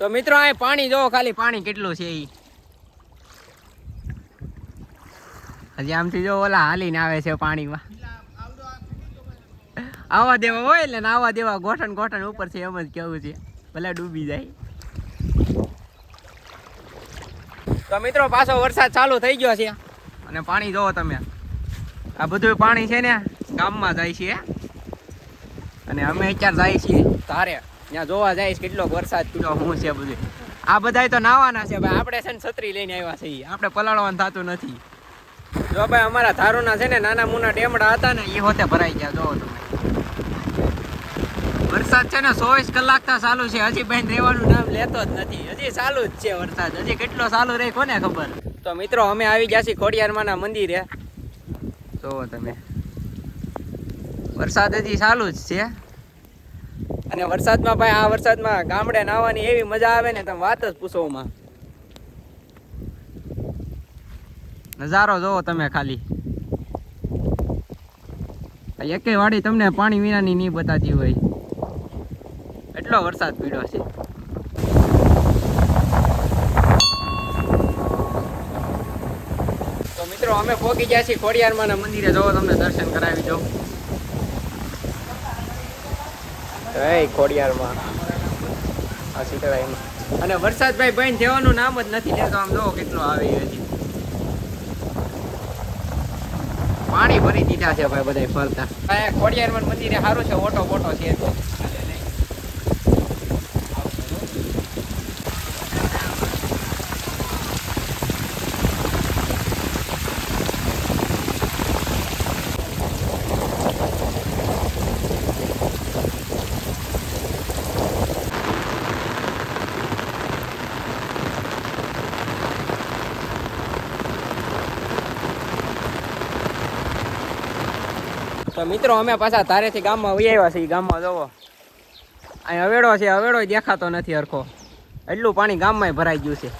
તો મિત્રો આ પાણી જોવો ખાલી, પાણી કેટલું છે ઈ. હજી આમથી જો ઓલા હાલીને આવે છે પાણીમાં. આવા દેવા હોય એટલે આવા દેવા ગોઠણ ગોઠણ ઉપર છે એમ જ કેવું છે, ભલે ડૂબી જાય. તો મિત્રો પાછો વરસાદ ચાલુ થઈ ગયો છે અને પાણી જોવો તમે, આ બધું પાણી છે ને ગામમાં જાય છે અને અમે અત્યારે જાય છીએ તારે ત્યાં જોવા જાય કેટલો વરસાદ કેટલો શું છે બધું. આ બધા તો નાવાના છે ભાઈ, આપણે છે ને છત્રી લઈને આવ્યા છીએ, આપણે પલાળવાનું થતું નથી. જો ભાઈ અમારા ધારોના છે ને નાના મુના ટેમડા હતા ને એ હોતે ભરાઈ ગયા. જોવો તમે વરસાદ છે ને 24 કલાક તો ચાલુ છે, હજી બેન રહેવાનું નામ લેતો જ નથી, હજી ચાલુ જ છે વરસાદ, હજી કેટલો ચાલુ રહે કોને ખબર. તો મિત્રો અમે આવી ગયા છીએ ખોડિયારમાંના મંદિરે. જોવો તમે વરસાદ હજી ચાલુ જ છે અને વરસાદમાં ભાઈ આ વરસાદમાં ગામડે નાહવાની એવી મજા આવે ને તમે વાત જ પૂછોમાં. નજારો જોવો તમે ખાલી, એકે વાડી તમને પાણી વિનાની નહીં બતાતી હોય એટલો વરસાદ પડ્યો છે. તો મિત્રો અમે પહોંચી ગયા છીએ ખોડિયારમાંના મંદિરે. જોવો તમને દર્શન કરાવી દો. એ ખોડિયારમાં આ શીતળાઈમાં અને વરસાદ ભાઈ બંધ થવાનું નામ જ નથી લેતો. આમ જોવો કેટલો આવે હજી, પાણી ભરી દીધા છે ભાઈ બધા ફરતા. ખોડિયારમાં મંદિરે સારું છે, ઓટો બોટો છે. તો મિત્રો અમે પાછા ધારેથી ગામમાં વહી આવ્યા છીએ. ગામમાં જોવો અહીં હવેડો છે, હવેડો દેખાતો નથી હરખો, એટલું પાણી ગામમાં ભરાઈ ગયું છે.